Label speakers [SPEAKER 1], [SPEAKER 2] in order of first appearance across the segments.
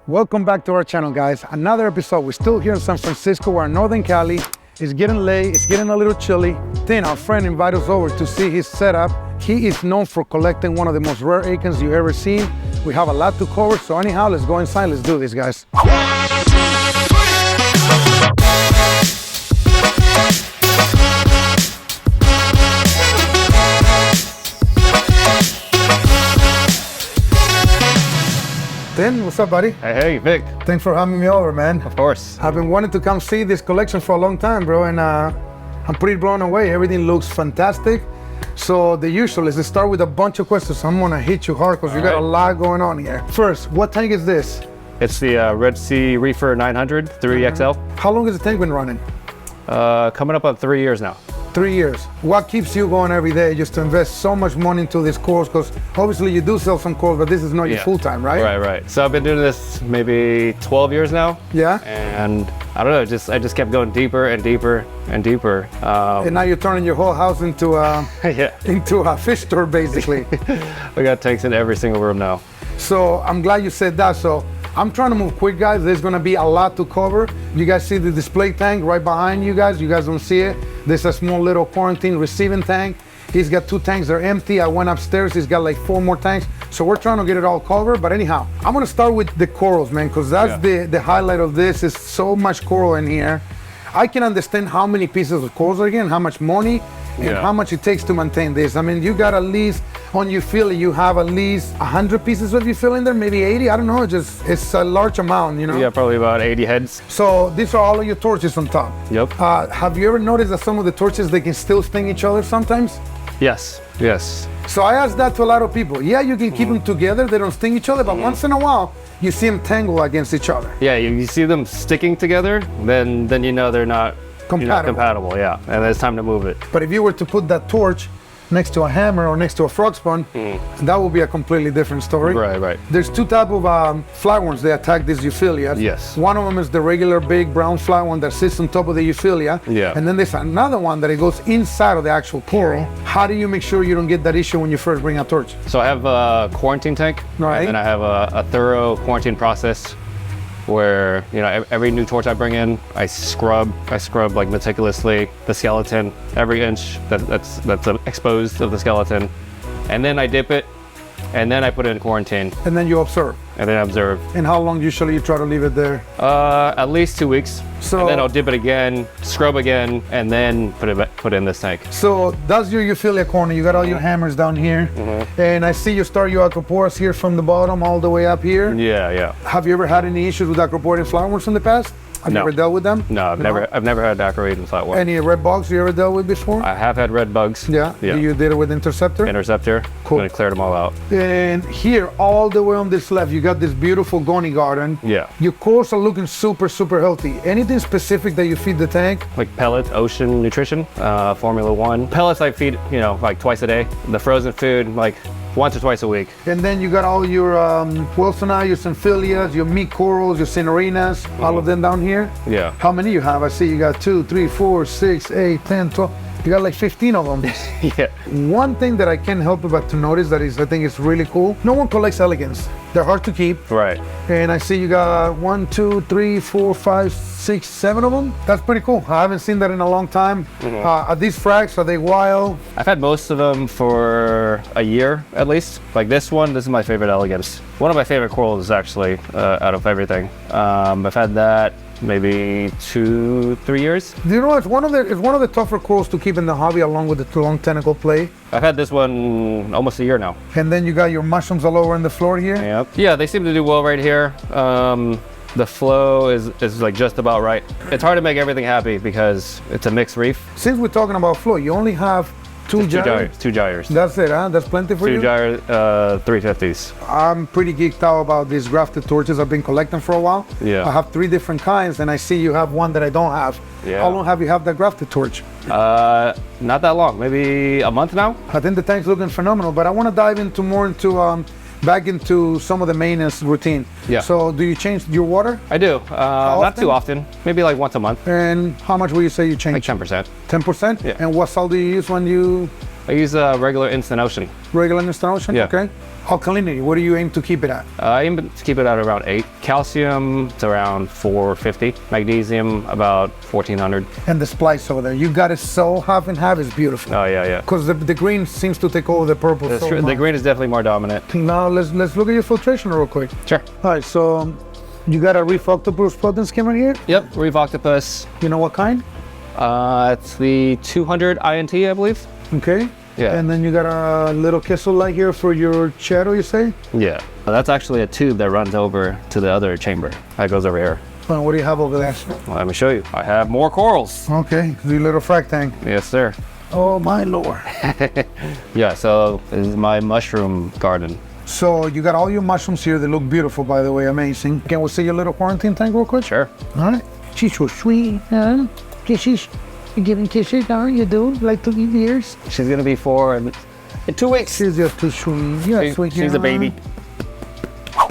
[SPEAKER 1] Welcome back to our channel, guys. Another episode. We're still here in San Francisco. We're in Northern Cali. It's getting late. It's getting a little chilly. Then our friend invited us over to see his setup. He is known for collecting one of the most rare acans you've ever seen. We have a lot to cover. So anyhow, let's go inside. Let's do this, guys. Then, what's up, buddy?
[SPEAKER 2] Hey, Vic.
[SPEAKER 1] Thanks for having me over, man.
[SPEAKER 2] Of course.
[SPEAKER 1] I've been wanting to come see this collection for a long time, bro, and I'm pretty blown away. Everything looks fantastic. So the usual is to start with a bunch of questions. I'm gonna hit you hard because you got a lot going on here. First, what tank is this?
[SPEAKER 2] It's the Red Sea Reefer 900 3XL.
[SPEAKER 1] How long has the tank been running?
[SPEAKER 2] Coming up on 3 years now.
[SPEAKER 1] 3 years. What keeps you going every day just to invest so much money into this course? Because obviously you do sell some course, but this is not your full time, right?
[SPEAKER 2] Right. So I've been doing this maybe 12 years now.
[SPEAKER 1] Yeah.
[SPEAKER 2] And I don't know, I just kept going deeper and deeper and deeper.
[SPEAKER 1] And now you're turning your whole house into into a fish store, basically.
[SPEAKER 2] We got tanks in every single room now.
[SPEAKER 1] So I'm glad you said that. So I'm trying to move quick, guys. There's gonna be a lot to cover. You guys see the display tank right behind you guys. You guys don't see it. There's a small little quarantine receiving tank. He's got 2 tanks, they're empty. I went upstairs, he's got like 4 more tanks. So we're trying to get it all covered. But anyhow, I'm gonna start with the corals, man, because that's the highlight of this. Is so much coral in here. I can understand how many pieces of corals are here and how much money and how much it takes to maintain this. I mean, you got at least, on Euphyllia, you have at least 100 pieces of Euphyllia in there, maybe 80, I don't know, it's a large amount, you know?
[SPEAKER 2] Yeah, probably about 80 heads.
[SPEAKER 1] So these are all of your torches on top.
[SPEAKER 2] Yep.
[SPEAKER 1] Have you ever noticed that some of the torches, they can still sting each other sometimes?
[SPEAKER 2] Yes.
[SPEAKER 1] So I asked that to a lot of people. Yeah, you can keep them together, they don't sting each other, but once in a while, you see them tangle against each other.
[SPEAKER 2] Yeah, you see them sticking together, then you know they're not compatible, yeah. And it's time to move it.
[SPEAKER 1] But if you were to put that torch next to a hammer or next to a frog spawn, that would be a completely different story.
[SPEAKER 2] Right.
[SPEAKER 1] There's 2 types of flatworms that attack these Euphyllia.
[SPEAKER 2] Yes.
[SPEAKER 1] One of them is the regular big brown flatworm that sits on top of the Euphyllia.
[SPEAKER 2] Yeah.
[SPEAKER 1] And then there's another one that it goes inside of the actual coral. How do you make sure you don't get that issue when you first bring a torch?
[SPEAKER 2] So I have a quarantine tank,
[SPEAKER 1] right?
[SPEAKER 2] And then I have a thorough quarantine process where, you know, every new torch I bring in, I scrub like meticulously the skeleton, every inch that's exposed of the skeleton, and then I dip it, and then I put it in quarantine.
[SPEAKER 1] And then you observe.
[SPEAKER 2] And then I observe.
[SPEAKER 1] And how long usually you try to leave it there?
[SPEAKER 2] At least 2 weeks.
[SPEAKER 1] So,
[SPEAKER 2] and then I'll dip it again, scrub again, and then put it in this tank.
[SPEAKER 1] So that's your Euphyllia corner. You got all your hammers down here. And I see you start your acroporas here from the bottom all the way up here.
[SPEAKER 2] Yeah.
[SPEAKER 1] Have you ever had any issues with acropora and flatworms in the past? Have you ever dealt with them?
[SPEAKER 2] No, I've never had acropora and flatworm.
[SPEAKER 1] Any red bugs you ever dealt with before?
[SPEAKER 2] I have had red bugs.
[SPEAKER 1] Yeah. You did it with interceptor?
[SPEAKER 2] Interceptor.
[SPEAKER 1] Cool.
[SPEAKER 2] I'm gonna clear them all out.
[SPEAKER 1] And here, all the way on this left, you got this beautiful goni garden.
[SPEAKER 2] Yeah.
[SPEAKER 1] Your corals are looking super healthy. Anything specific that you feed the tank?
[SPEAKER 2] Like pellets, ocean nutrition, Formula 1. Pellets I feed, you know, like twice a day. The frozen food, like once or twice a week.
[SPEAKER 1] And then you got all your Wilsonii, your Synphilias, your meat corals, your Cinerinas, all of them down here?
[SPEAKER 2] Yeah.
[SPEAKER 1] How many you have? I see you got 2, 3, 4, 6, 8, 10, 12. You got like 15 of them.
[SPEAKER 2] Yeah.
[SPEAKER 1] One thing that I can't help but to notice that I think is really cool. No one collects elegance. They're hard to keep.
[SPEAKER 2] Right.
[SPEAKER 1] And I see you got 1, 2, 3, 4, 5, 6, 7 of them. That's pretty cool. I haven't seen that in a long time. Are these frags, are they wild? I've
[SPEAKER 2] had most of them for a year at least. Like this is my favorite elegance. One of my favorite corals actually, out of everything. I've had that maybe 2-3 years.
[SPEAKER 1] Do you know it's one of the tougher corals to keep in the hobby, along with the long tentacle play?
[SPEAKER 2] I've had this one almost a year now.
[SPEAKER 1] And then you got your mushrooms all over on the floor here?
[SPEAKER 2] Yep. Yeah, they seem to do well right here. The flow is like just about right. It's hard to make everything happy because it's a mixed reef.
[SPEAKER 1] Since we're talking about flow, you only have two gyres?
[SPEAKER 2] Two gyres.
[SPEAKER 1] That's it, huh? That's plenty for you?
[SPEAKER 2] 2 gyres, 350s.
[SPEAKER 1] I'm pretty geeked out about these grafted torches. I've been collecting for a while.
[SPEAKER 2] Yeah.
[SPEAKER 1] I have 3 different kinds, and I see you have one that I don't have.
[SPEAKER 2] Yeah.
[SPEAKER 1] How long have you had that grafted torch?
[SPEAKER 2] Not that long, maybe a month now.
[SPEAKER 1] I think the tank's looking phenomenal, but I want to dive back into some of the maintenance routine.
[SPEAKER 2] Yeah.
[SPEAKER 1] So do you change your water?
[SPEAKER 2] I do. Not too often. Maybe like once a month.
[SPEAKER 1] And how much will you say you change?
[SPEAKER 2] Like 10%.
[SPEAKER 1] 10%?
[SPEAKER 2] Yeah.
[SPEAKER 1] And what salt do you use when you
[SPEAKER 2] I use a regular instant ocean.
[SPEAKER 1] Regular installation?
[SPEAKER 2] Yeah.
[SPEAKER 1] Okay. Alkalinity, what do you aim to keep it at?
[SPEAKER 2] I aim to keep it at around 8. Calcium, it's around 450. Magnesium, about 1400.
[SPEAKER 1] And the splice over there, you got it so half and half, it's beautiful.
[SPEAKER 2] Oh, yeah.
[SPEAKER 1] Because the green seems to take over the purple.
[SPEAKER 2] That's
[SPEAKER 1] so
[SPEAKER 2] true. The
[SPEAKER 1] much.
[SPEAKER 2] green is definitely more dominant.
[SPEAKER 1] Now let's look at your filtration real quick.
[SPEAKER 2] Sure.
[SPEAKER 1] All right, so you got a reef octopus protein skimmer here.
[SPEAKER 2] Yep, reef octopus.
[SPEAKER 1] You know what kind?
[SPEAKER 2] It's the 200 INT, I believe.
[SPEAKER 1] Okay.
[SPEAKER 2] Yeah.
[SPEAKER 1] And then you got a little kissel light here for your shadow, you say?
[SPEAKER 2] Yeah. That's actually a tube that runs over to the other chamber. That goes over here.
[SPEAKER 1] Well, what do you have over there?
[SPEAKER 2] Well, let me show you. I have more corals.
[SPEAKER 1] Okay, the little frag tank.
[SPEAKER 2] Yes, sir.
[SPEAKER 1] Oh my lord.
[SPEAKER 2] Yeah, so this is my mushroom garden.
[SPEAKER 1] So you got all your mushrooms here. They look beautiful, by the way. Amazing. Can we see your little quarantine tank real quick?
[SPEAKER 2] Sure.
[SPEAKER 1] All right. She's so sweet, huh? Kisses. You giving kisses, huh? You do? Like to give ears?
[SPEAKER 2] She's gonna be 4 in 2 weeks.
[SPEAKER 1] She's just too sweet. Yeah, sweet.
[SPEAKER 2] She's a baby.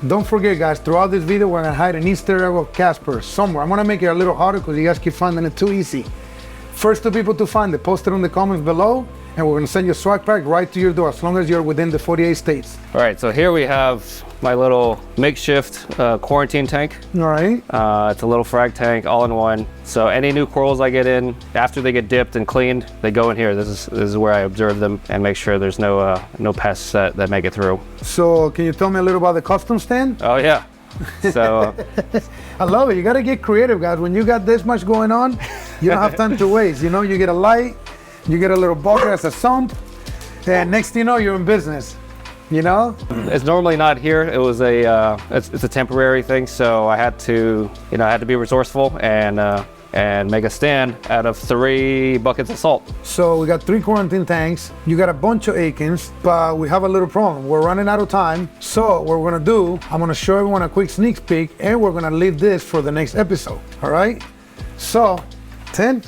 [SPEAKER 1] Don't forget, guys, throughout this video, we're gonna hide an Easter egg of Casper somewhere. I'm gonna make it a little harder because you guys keep finding it too easy. First 2 people to find it, post it in the comments below, and we're gonna send you a swag pack right to your door as long as you're within the 48 states.
[SPEAKER 2] All right, so here we have my little makeshift quarantine tank.
[SPEAKER 1] All right.
[SPEAKER 2] It's a little frag tank, all in one. So any new corals I get in, after they get dipped and cleaned, they go in here. This is where I observe them and make sure there's no pests that make it through.
[SPEAKER 1] So can you tell me a little about the custom stand?
[SPEAKER 2] Oh yeah. So
[SPEAKER 1] I love it. You gotta get creative, guys. When you got this much going on, you don't have time to waste. You know, you get a light, you get a little bucket as a sump, and next thing you know, you're in business. You know?
[SPEAKER 2] it's normally not here. It was it's a temporary thing. So I had to be resourceful and make a stand out of 3 buckets of salt.
[SPEAKER 1] So we got 3 quarantine tanks. You got a bunch of acans, but we have a little problem. We're running out of time. So what we're gonna do, I'm gonna show everyone a quick sneak peek, and we're gonna leave this for the next episode. All right? So, Tim,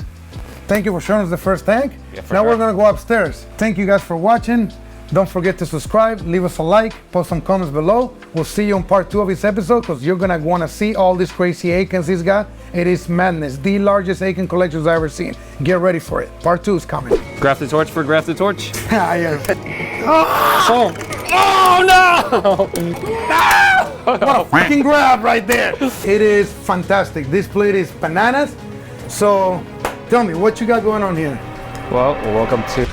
[SPEAKER 1] thank you for showing us the first tank.
[SPEAKER 2] Yeah,
[SPEAKER 1] now
[SPEAKER 2] sure.
[SPEAKER 1] we're gonna go upstairs. Thank you guys for watching. Don't forget to subscribe, leave us a like, post some comments below. We'll see you on part 2 of this episode because you're gonna wanna see all these crazy acans he's got. It is madness, the largest acan collections I've ever seen. Get ready for it. Part 2 is coming.
[SPEAKER 2] Graph the torch for Graph the Torch.
[SPEAKER 1] Oh no! What a fucking grab right there. It is fantastic. This plate is bananas. So tell me, what you got going on here?
[SPEAKER 2] Well, welcome to